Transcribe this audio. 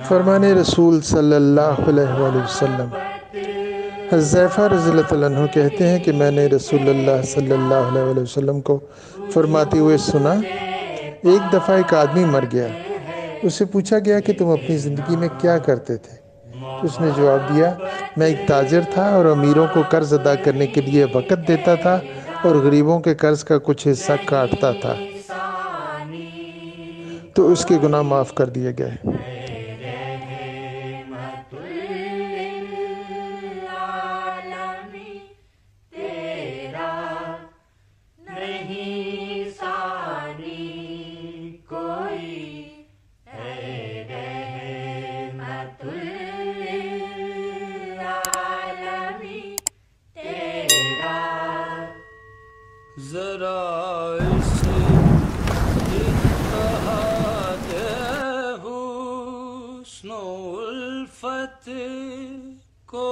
فرمان رسول صلی اللہ علیہ وآلہ وسلم۔ حذیفہ رضی اللہ عنہ کہتے ہیں کہ میں نے رسول اللہ صلی اللہ علیہ وآلہ وسلم کو فرماتے ہوئے سنا، ایک دفعہ ایک آدمی مر گیا، اس سے پوچھا گیا کہ تم اپنی زندگی میں کیا کرتے تھے؟ اس نے جواب دیا، میں ایک تاجر تھا اور امیروں کو قرض ادا کرنے کے لیے وقت دیتا تھا اور غریبوں کے قرض کا کچھ حصہ کاٹتا تھا، تو اس کے گناہ معاف کر دیے گئے۔ ذرا اس اتحاد حسن و الفت کو